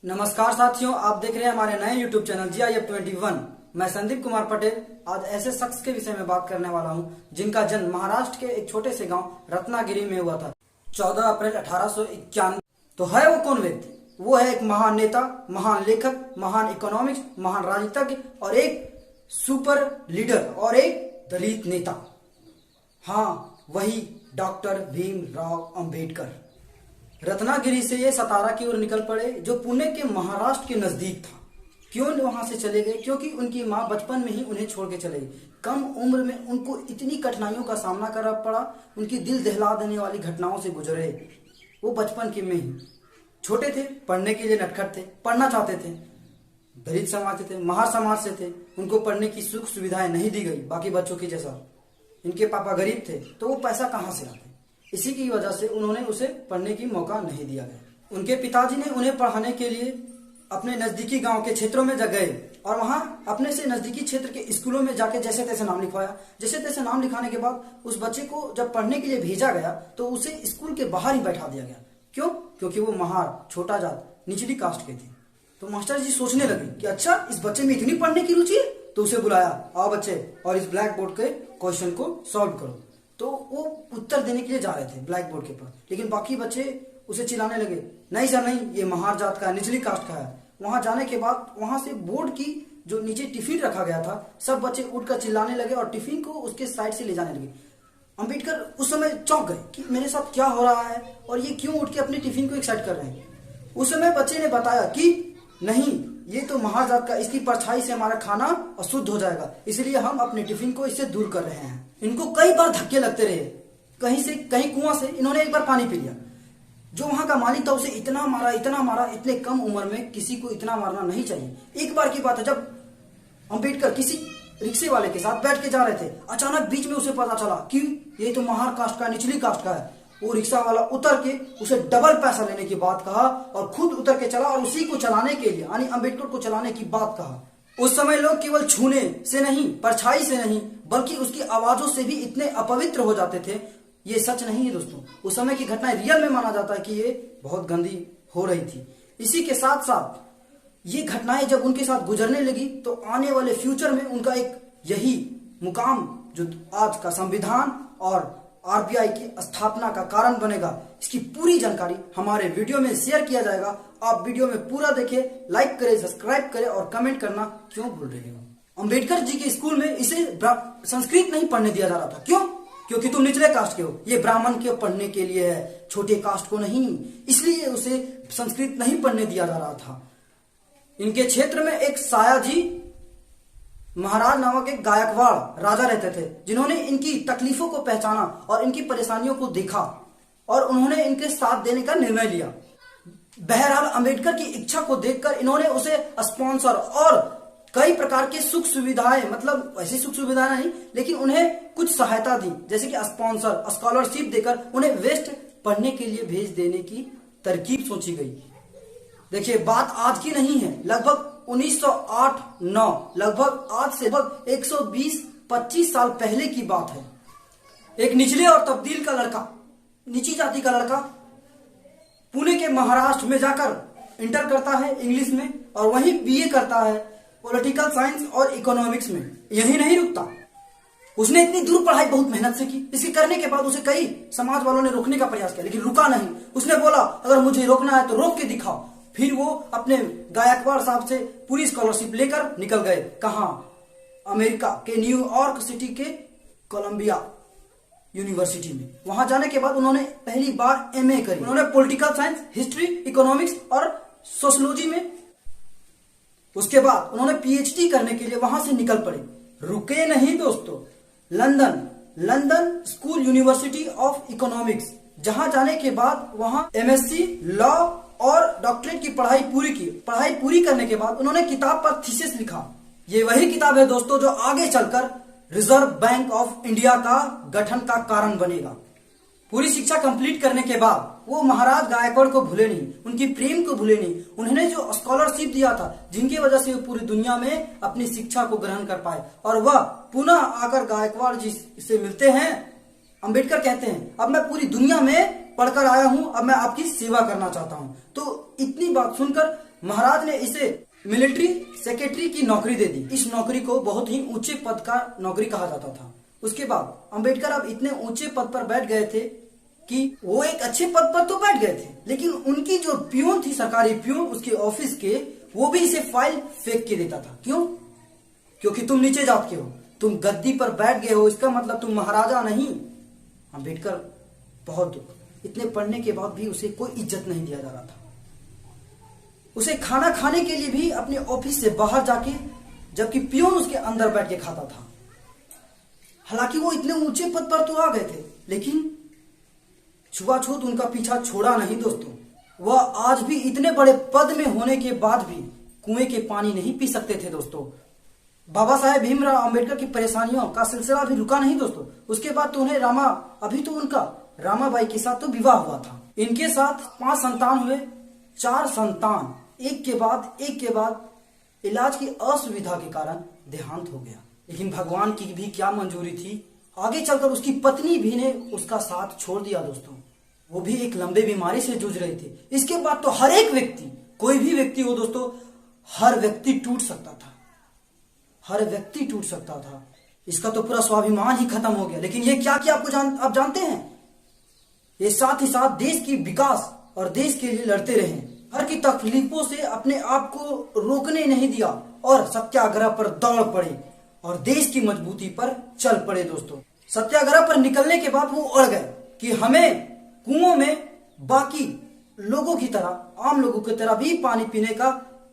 नमस्कार साथियों, आप देख रहे हैं हमारे नए YouTube चैनल GIF21। मैं संदीप कुमार पटेल आज ऐसे शख्स के विषय में बात करने वाला हूं जिनका जन्म महाराष्ट्र के एक छोटे से गांव रत्नागिरी में हुआ था 14 अप्रैल 1891। तो है वो कौन व्यक्ति? वो है एक महान नेता, महान लेखक, महान इकोनॉमिक्स, महान राजनीतिज्ञ और एक सुपर लीडर और एक दलित नेता। हाँ, वही डॉक्टर भीमराव अंबेडकर। रत्नागिरी से ये सतारा की ओर निकल पड़े जो पुणे के महाराष्ट्र के नजदीक था। क्यों वहां से चले गए? क्योंकि उनकी माँ बचपन में ही उन्हें छोड़ के चले गई। कम उम्र में उनको इतनी कठिनाइयों का सामना करना पड़ा, उनकी दिल दहला देने वाली घटनाओं से गुजरे। वो बचपन के में ही छोटे थे, पढ़ने के लिए नटखट थे, पढ़ना चाहते थे, दलित समाज से थे, महार समाज से थे, उनको पढ़ने की सुख सुविधाएं नहीं दी गई बाकी बच्चों की जैसा। इनके पापा गरीब थे तो वो पैसा कहाँ से आते, इसी की वजह से उन्होंने उसे पढ़ने की मौका नहीं दिया गया। उनके पिताजी ने उन्हें पढ़ाने के लिए अपने नजदीकी गांव के क्षेत्रों में गए और वहां अपने से नजदीकी क्षेत्र के स्कूलों में जाके जैसे तैसे नाम लिखवाया। जैसे तैसे नाम लिखाने के बाद उस बच्चे को जब पढ़ने के लिए भेजा गया तो उसे स्कूल के बाहर ही बैठा दिया गया। क्यों? क्योंकि वो महार, छोटा जात, निचली कास्ट के थे। तो मास्टर जी सोचने लगे कि अच्छा, इस बच्चे में इतनी पढ़ने की रुचि है, तो उसे बुलाया, आओ बच्चे और इस ब्लैक बोर्ड के क्वेश्चन को सॉल्व करो। तो वो उत्तर देने के लिए जा रहे थे ब्लैक बोर्ड के पास, लेकिन बाकी बच्चे उसे चिल्लाने लगे, नहीं सर नहीं, ये महार जात का है, निचली कास्ट का है। वहां जाने के बाद वहां से बोर्ड की जो नीचे टिफिन रखा गया था, सब बच्चे उठकर चिल्लाने लगे और टिफिन को उसके साइड से ले जाने लगे। अंबेडकर उस समय चौंक गए कि मेरे साथ क्या हो रहा है और ये क्यों उठ के अपने टिफिन को एक साइड कर रहे हैं। उस समय बच्चे ने बताया कि नहीं, ये तो महार जात का, इसकी परछाई से हमारा खाना अशुद्ध हो जाएगा, इसलिए हम अपने टिफिन को इससे दूर कर रहे हैं। इनको कई बार धक्के लगते रहे, कहीं से कहीं कुआं से इन्होंने एक बार पानी पी लिया। जो वहां का मालिक था उसे इतना मारा, इतने कम उम्र में किसी को इतना मारना नहीं चाहिए। एक बार की बात है, जब अंबेडकर किसी रिक्शे वाले के साथ बैठ के जा रहे थे, अचानक बीच में उसे पता चला कि ये तो महार कास्ट का, निचली कास्ट का है। वो रिक्शा वाला उतर के उसे डबल पैसा लेने की बात कहा और खुद उतर के चला और उसी को चलाने के लिए यानी अंबेडकर को चलाने की बात कहा। उस समय लोग केवल छूने से नहीं, परछाई से नहीं, बल्कि उसकी आवाजों से भी इतने अपवित्र हो जाते थे। ये सच नहीं है दोस्तों, उस समय की घटनाएं रियल में माना जाता है कि ये बहुत गंदी हो रही थी। इसी के साथ साथ ये घटनाएं जब उनके साथ गुजरने लगी तो आने वाले फ्यूचर में उनका एक यही मुकाम जो आज का संविधान और RBI की स्थापना का कारण बनेगा, इसकी पूरी जानकारी हमारे वीडियो में शेयर किया जाएगा। आप वीडियो में पूरा देखें, लाइक करें, सब्सक्राइब करें और कमेंट करना क्यों भूल रहे हो। अंबेडकर जी के स्कूल में इसे संस्कृत नहीं पढ़ने दिया जा रहा था। क्यों? क्योंकि तुम निचले कास्ट के हो, ये ब्राह्मण के पढ़ने के लिए है, छोटे कास्ट को नहीं, इसलिए उसे संस्कृत नहीं पढ़ने दिया जा रहा था। इनके क्षेत्र में एक सायाजी महाराज नामक एक गायकवाड़ राजा रहते थे, जिन्होंने इनकी तकलीफों को पहचाना और इनकी परेशानियों को देखा और उन्होंने इनके साथ देने का निर्णय लिया। बहरहाल अंबेडकर की इच्छा को देखकर इन्होंने उसे स्पॉन्सर और कई प्रकार के सुख सुविधाएं, मतलब ऐसी सुख सुविधाएं नहीं, लेकिन उन्हें कुछ सहायता दी, जैसे कि स्पॉन्सर, स्कॉलरशिप देकर उन्हें वेस्ट पढ़ने के लिए भेज देने की तरकीब सोची गई। देखिए, बात आज की नहीं है, लगभग 1908-9, लगभग आज से लगभग 120-25 साल पहले की बात है। एक निचले और तब्दील का लड़का, नीची जाति का लड़का पुणे के महाराष्ट्र में जाकर इंटर करता है इंग्लिश में और वहीं BA करता है पॉलिटिकल साइंस और इकोनॉमिक्स में। यही नहीं रुकता, उसने इतनी दूर पढ़ाई बहुत मेहनत से की। इसके करने के बाद उसे कई समाज वालों ने रोकने का प्रयास किया, लेकिन रुका नहीं। उसने बोला, अगर मुझे रोकना है तो रोक के दिखाओ। फिर वो अपने गायकवाड़ साहब से पूरी स्कॉलरशिप लेकर निकल गए। कहाँ? अमेरिका के न्यूयॉर्क सिटी के कोलंबिया यूनिवर्सिटी में। वहां जाने के बाद उन्होंने पहली बार MA करी। उन्होंने पॉलिटिकल साइंस, हिस्ट्री, इकोनॉमिक्स और सोशियोलॉजी में। उसके बाद उन्होंने PhD करने के लिए वहां से निकल पड़े। रुके नहीं दोस्तों, London school university of economics, जहां जाने के बाद वहां MSc लॉ और डॉक्टरेट की पढ़ाई पूरी की। पढ़ाई पूरी करने के बाद उन्होंने किताब पर थीसिस लिखा। ये वही किताब है दोस्तों जो आगे चलकर रिजर्व बैंक ऑफ इंडिया का गठन का कारण बनेगा। पूरी शिक्षा कंप्लीट करने के बाद वो महाराज गायकवाड़ को भूले नहीं, उनकी प्रेम को भूले नहीं। उन्होंने जो स्कॉलरशिप दिया था, जिनकी वजह से वो पूरी दुनिया में अपनी शिक्षा को ग्रहण कर पाए और वह पुनः आकर गायकवाड़ जी से मिलते हैं। अंबेडकर कहते हैं, अब मैं पूरी दुनिया में पढ़कर आया हूं, अब मैं आपकी सेवा करना चाहता हूं। तो इतनी बात सुनकर महाराज ने इसे मिलिट्री सेक्रेटरी की नौकरी दे दी। इस नौकरी को बहुत ही ऊंचे पद का नौकरी कहा जाता था। उसके बाद अंबेडकर अब इतने ऊंचे पद पर बैठ गए थे कि वो एक अच्छे पद पर तो बैठ गए थे, लेकिन उनकी जो प्यून थी, सरकारी प्यून उसके ऑफिस के, वो भी इसे फाइल फेंक के देता था। क्यों? क्योंकि तुम नीचे जात के हो, तुम गद्दी पर बैठ गए हो, इसका मतलब तुम महाराजा नहीं। अंबेडकर बहुत दुख, इतने पढ़ने के बाद भी उसे कोई इज्जत नहीं दिया जा रहा था। उसे खाना खाने के लिए भी अपने ऑफिस से बाहर जाके, जबकि पियोन उसके अंदर बैठ के खाता था। हालांकि वो इतने ऊंचे पद पर तो आ गए थे, लेकिन छुआछूत उनका पीछा छोड़ा नहीं दोस्तों। वह आज भी इतने बड़े पद में होने के बाद भी कुएं के पानी नहीं पी सकते थे दोस्तों। बाबा साहेब भीमराव अंबेडकर की परेशानियों का सिलसिला भी रुका नहीं दोस्तों। उसके बाद तो उन्हें अभी तो उनका रामाबाई के साथ तो विवाह हुआ था। इनके साथ 5 संतान हुए। 4 संतान एक के बाद इलाज की असुविधा के कारण देहांत हो गया। लेकिन भगवान की भी क्या मंजूरी थी, आगे चलकर उसकी पत्नी भी ने उसका साथ छोड़ दिया दोस्तों। वो भी एक लंबे बीमारी से जूझ रहे थे। इसके बाद तो हर एक व्यक्ति, कोई भी व्यक्ति हो दोस्तों, हर व्यक्ति टूट सकता था, हर व्यक्ति टूट सकता था। इसका तो पूरा स्वाभिमान ही खत्म हो गया। लेकिन ये क्या किया आप जानते हैं? ये साथ ही साथ देश की विकास और देश के लिए लड़ते रहे। हर की तकलीफों से अपने आप को रोकने नहीं दिया और सत्याग्रह पर दौड़ पड़े और देश की मजबूती पर चल पड़े दोस्तों। सत्याग्रह पर निकलने के बाद वो अड़ गए कि हमें कुओं में बाकी लोगों की तरह, आम लोगों की तरह भी पानी पीने का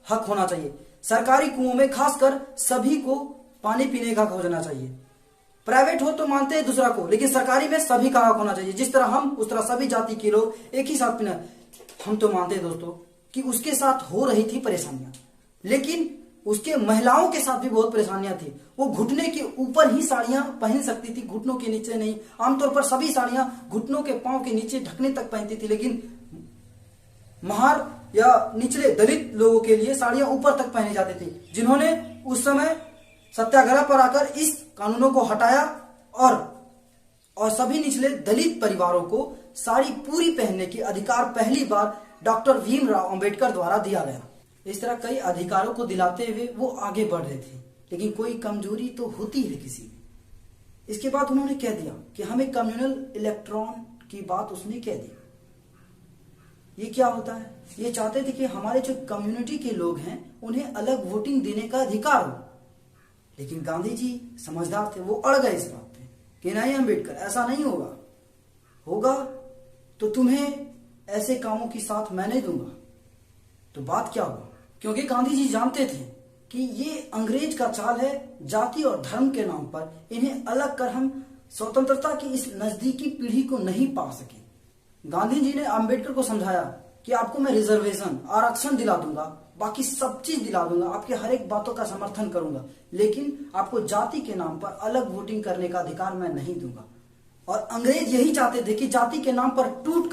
हक होना चाहिए। सरकारी कुओं में खासकर सभी को पानी पीने का हक होना चाहिए। प्राइवेट हो तो मानते हैं दूसरा को, लेकिन सरकारी में सभी का हक होना चाहिए। जिस तरह हम, उस तरह सभी जाति के लोग एक ही साथ पीना। हम तो मानते हैं दोस्तों कि उसके साथ हो रही थी परेशानियां, लेकिन उसके महिलाओं के साथ भी बहुत परेशानियां थी। वो घुटने के ऊपर ही साड़ियां पहन सकती थी, घुटनों के नीचे नहीं। आमतौर पर सभी साड़ियां घुटनों के पांव के नीचे ढकने तक पहनती थी, लेकिन महार या निचले दलित लोगों के लिए साड़ियां ऊपर तक पहनी जाती थी, जिन्होंने उस समय सत्याग्रह पर आकर इस कानूनों को हटाया और सभी निचले दलित परिवारों को साड़ी पूरी पहनने के अधिकार पहली बार डॉक्टर भीमराव अंबेडकर द्वारा दिया गया। इस तरह कई अधिकारों को दिलाते हुए वो आगे बढ़ रहे थे, लेकिन कोई कमजोरी तो होती है किसी में। इसके बाद उन्होंने कह दिया कि हमें कम्युनल इलेक्ट्रॉन की बात उसने कह दी। ये क्या होता है? ये चाहते थे कि हमारे जो कम्युनिटी के लोग हैं उन्हें अलग वोटिंग देने का अधिकार हो, लेकिन गांधी जी समझदार थे, वो अड़ गए इस बात पे कि नहीं अंबेडकर, ऐसा नहीं होगा तो तुम्हें ऐसे कामों की साथ मैं नहीं दूंगा। तो बात क्या हुआ? क्योंकि गांधी जी जानते थे कि ये अंग्रेज का चाल है, जाति और धर्म के नाम पर इन्हें अलग कर हम स्वतंत्रता की इस नजदीकी पीढ़ी को नहीं पा सके। गांधी जी ने अंबेडकर को समझाया कि आपको मैं रिजर्वेशन, आरक्षण दिला दूंगा, बाकी सब चीज दिला दूंगा, आपके हर एक बातों का समर्थन करूंगा, लेकिन आपको जाति के नाम पर अलग वोटिंग करने का अधिकार मैं नहीं दूंगा। और अंग्रेज यही चाहते थे कि जाति के नाम पर टूट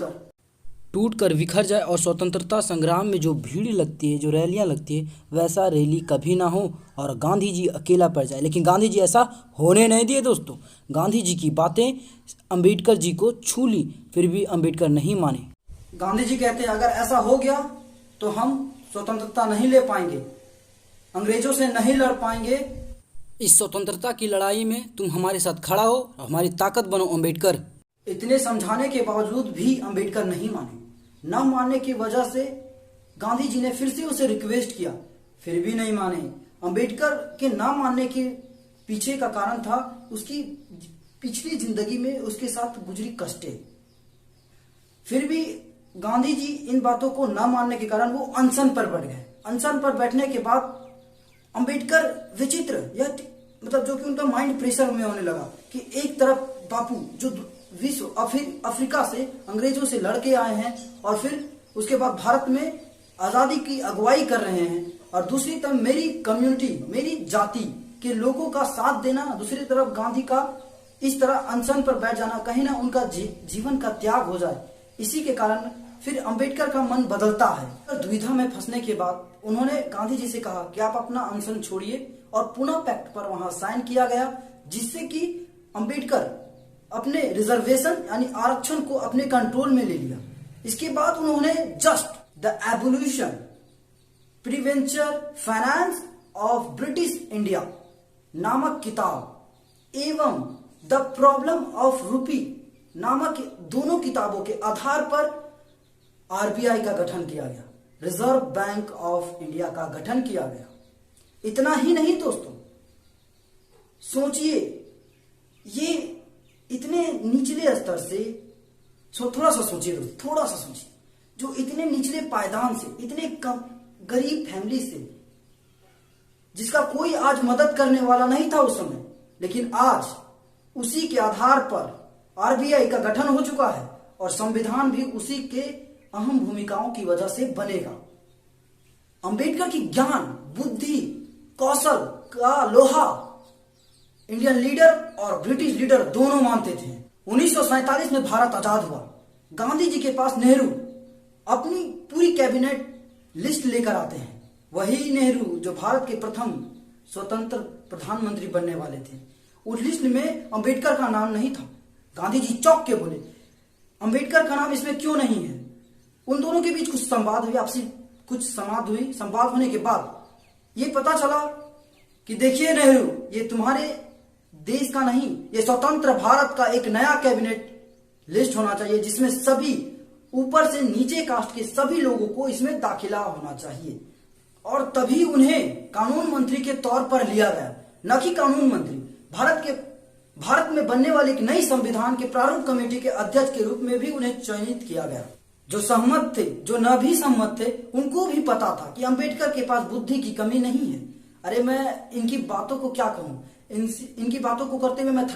कर बिखर जाए और स्वतंत्रता संग्राम में जो भीड़ लगती है, जो रैलियां लगती है, वैसा रैली कभी ना हो और गांधी जी अकेला पड़ जाए। लेकिन गांधी जी ऐसा होने नहीं दिए दोस्तों। गांधी जी की बातें अंबेडकर जी को छू ली, फिर भी अंबेडकर नहीं माने। गांधी जी कहते हैं अगर ऐसा हो गया तो हम स्वतंत्रता नहीं ले पाएंगे, अंग्रेजों से नहीं लड़ पाएंगे। इस स्वतंत्रता की लड़ाई में तुम हमारे साथ खड़ा हो, हमारी ताकत बनो अंबेडकर। इतने समझाने के बावजूद भी अंबेडकर नहीं माने। न मानने की वजह से गांधी जी ने फिर से उसे रिक्वेस्ट किया, फिर भी नहीं माने। अंबेडकर के न मानने के पीछे का कारण था उसकी पिछली जिंदगी में उसके साथ गुजरी कष्टें। फिर भी गांधी जी इन बातों को न मानने के कारण वो अनशन पर बैठ गए। अनशन पर बैठने के बाद अंबेडकर विचित्र या मतलब जो कि उनका माइंड प्रेशर में होने लगा कि एक तरफ बापू जो विश्व अफ्रीका से अंग्रेजों से लड़के आए हैं और फिर उसके बाद भारत में आजादी की अगुवाई कर रहे हैं, और दूसरी तरफ मेरी कम्युनिटी, मेरी जाति के लोगों का साथ देना, दूसरी तरफ गांधी का इस तरह अनशन पर बैठ जाना, कहीं ना उनका जीवन का त्याग हो जाए। इसी के कारण फिर अंबेडकर का मन बदलता है। दुविधा में फंसने के बाद उन्होंने गांधी जी से कहा कि आप अपना अनशन छोड़िए, और पुनः पैक्ट पर वहां साइन किया गया, जिससे कि अंबेडकर अपने रिजर्वेशन यानी आरक्षण को अपने कंट्रोल में ले लिया। इसके बाद उन्होंने जस्ट द एवोल्यूशन प्रीवेंचर फाइनेंस ऑफ ब्रिटिश इंडिया नामक किताब एवं द प्रॉब्लम ऑफ रूपी नामक दोनों किताबों के आधार पर आरबीआई का गठन किया गया, रिजर्व बैंक ऑफ इंडिया का गठन किया गया। इतना ही नहीं दोस्तों, सोचिए ये इतने निचले स्तर से थोड़ा सा सोचिए दोस्तों, थोड़ा सा सोचिए, जो इतने निचले पायदान से, इतने कम गरीब फैमिली से, जिसका कोई आज मदद करने वाला नहीं था उस समय, लेकिन आज उसी के आधार पर आरबीआई का गठन हो चुका है और संविधान भी उसी के अहम भूमिकाओं की वजह से बनेगा। अंबेडकर की ज्ञान, बुद्धि, कौशल का लोहा इंडियन लीडर और ब्रिटिश लीडर दोनों मानते थे। 1947 में भारत आजाद हुआ। गांधी जी के पास नेहरू अपनी पूरी कैबिनेट लिस्ट लेकर आते हैं। वही नेहरू जो भारत के प्रथम स्वतंत्र प्रधानमंत्री बनने वाले थे। उस लिस्ट में अंबेडकर का नाम नहीं था। गांधी जी चौंक के बोले, अंबेडकर का नाम इसमें क्यों नहीं है? उन दोनों के बीच कुछ संवाद हुई, आपसी कुछ संवाद हुई। संवाद होने के बाद ये पता चला कि देखिए नेहरू, ये तुम्हारे देश का नहीं, ये स्वतंत्र भारत का एक नया कैबिनेट लिस्ट होना चाहिए, जिसमें सभी ऊपर से नीचे कास्ट के सभी लोगों को इसमें दाखिला होना चाहिए। और तभी उन्हें कानून मंत्री के तौर पर लिया गया, न कि कानून मंत्री, भारत में बनने वाली एक नई संविधान के प्रारूप कमेटी के अध्यक्ष के रूप में भी उन्हें चयनित किया गया। जो सहमत थे, जो न भी सहमत थे, उनको भी पता था कि अंबेडकर के पास बुद्धि की कमी नहीं है। अरे मैं इनकी बातों को क्या कहूं, इनकी बातों को करते हुए मैं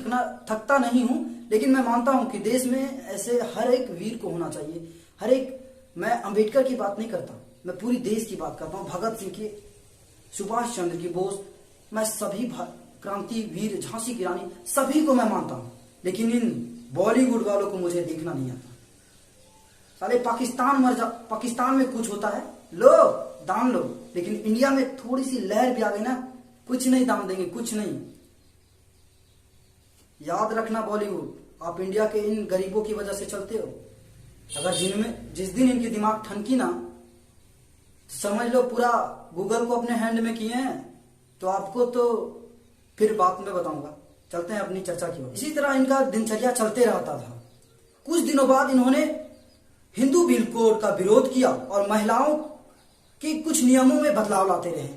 थकता नहीं हूं, लेकिन मैं मानता हूं कि देश में ऐसे हर एक वीर को होना चाहिए। हर एक, मैं अंबेडकर की बात नहीं करता, मैं पूरी देश की बात करता हूं। भगत सिंह की, सुभाष चंद्र की बोस, मैं सभी क्रांति वीर, झांसी की रानी, सभी को मैं मानता हूं, लेकिन इन बॉलीवुड वालों को मुझे देखना नहीं आता। साले पाकिस्तान में कुछ होता है, लो दान लो, लेकिन इंडिया में थोड़ी सी लहर भी आ गई ना, कुछ नहीं दान देंगे, कुछ नहीं। याद रखना बॉलीवुड, आप इंडिया के इन गरीबों की वजह से चलते हो। अगर जिस दिन इनकी दिमाग ठनकी ना, समझ लो पूरा गूगल को अपने हैंड में किए हैं। तो आपको तो फिर बात में बताऊंगा। चलते हैं अपनी चर्चा की ओर। इसी तरह इनका दिनचर्या चलते रहता था। कुछ दिनों बाद इन्होंने हिंदू बिल कोड का विरोध किया और महिलाओं के कुछ नियमों में बदलाव लाते रहे।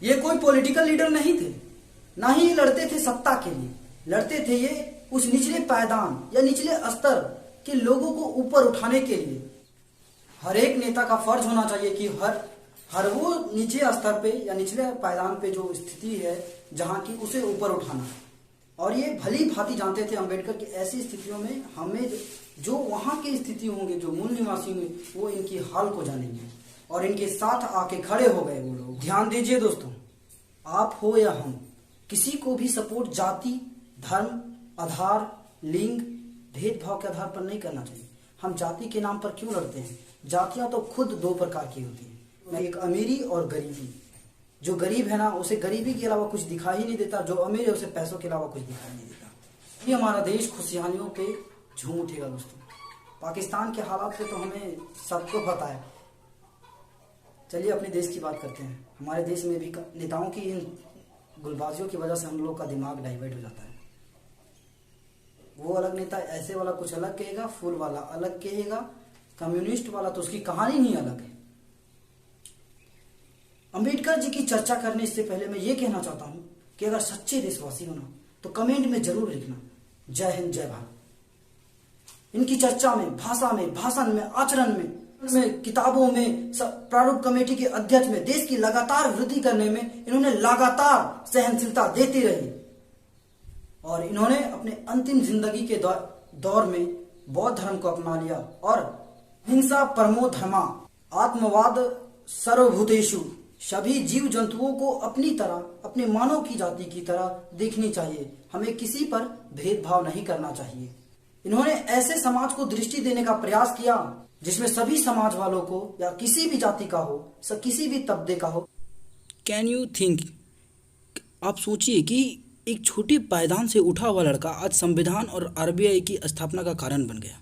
ये कोई पॉलिटिकल लीडर नहीं थे, ना ही लड़ते थे सत्ता के लिए, लड़ते थे ये उस निचले पायदान या निचले स्तर के लोगों को ऊपर उठाने के लिए। हर एक नेता का फर्ज होना चाहिए कि हर वो नीचे स्तर पे या निचले पायदान पे जो स्थिति है जहां की, उसे ऊपर उठाना। और ये भली भांति जानते थे अंबेडकर की ऐसी स्थितियों में हमें जो वहां की स्थिति होंगे, जो मूल निवासी होंगे, वो इनकी हाल को जानेंगे और इनके साथ आके खड़े हो गए वो लोग। ध्यान दीजिए दोस्तों, आप हो या हम, किसी को भी सपोर्ट जाति, धर्म, आधार, लिंग, भेदभाव के आधार पर नहीं करना चाहिए। हम जाति के नाम पर क्यों लड़ते हैं? जातियां तो खुद दो प्रकार की होती है, एक अमीरी और गरीबी। जो गरीब है ना, उसे गरीबी के अलावा कुछ दिखाई नहीं देता, जो अमीर है उसे पैसों के अलावा कुछ दिखाई नहीं देता। ये हमारा देश खुशहालियों पे झूम उठेगा दोस्तों। पाकिस्तान के हालात पे तो हमें सबको पता है। चलिए अपने देश की बात करते हैं। हमारे देश में भी नेताओं की इन गुलबाजियों की वजह से हम लोग का दिमाग डाइवर्ट हो जाता है। वो अलग नेता ऐसे वाला कुछ अलग कहेगा, फूल वाला अलग कहेगा, कम्युनिस्ट वाला तो उसकी कहानी ही अलग है। अंबेडकर जी की चर्चा करने से पहले मैं ये कहना चाहता हूं कि अगर सच्चे देशवासी हो ना, तो कमेंट में जरूर लिखना जय हिंद जय भारत। इनकी चर्चा में, भाषा में, भाषण में, आचरण में, किताबों में, प्रारूप कमेटी के अध्यक्ष में, देश की लगातार वृद्धि करने में इन्होंने लगातार सहनशीलता देती रही। और इन्होंने अपने अंतिम जिंदगी के दौर में बौद्ध धर्म को अपना लिया और हिंसा परमो धर्मा, आत्मवाद सर्वभूतेषु, सभी जीव जंतुओं को अपनी तरह, अपने मानव की जाति की तरह देखनी चाहिए। हमें किसी पर भेदभाव नहीं करना चाहिए। इन्होंने ऐसे समाज को दृष्टि देने का प्रयास किया जिसमें सभी समाज वालों को, या किसी भी जाति का हो, किसी भी तबके का हो। कैन यू थिंक, आप सोचिए कि एक छोटे पायदान से उठा हुआ लड़का आज संविधान और आरबीआई की स्थापना का कारण बन गया।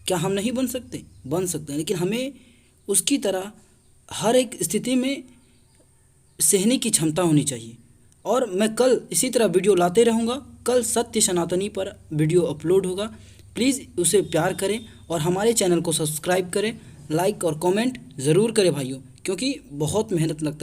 क्या हम नहीं बन सकते? बन सकते हैं, लेकिन हमें उसकी तरह हर एक स्थिति में सहने की क्षमता होनी चाहिए। और मैं कल इसी तरह वीडियो लाते रहूँगा। कल सत्य सनातनी पर वीडियो अपलोड होगा। प्लीज़ उसे प्यार करें और हमारे चैनल को सब्सक्राइब करें, लाइक और कमेंट ज़रूर करें भाइयों, क्योंकि बहुत मेहनत लगता है।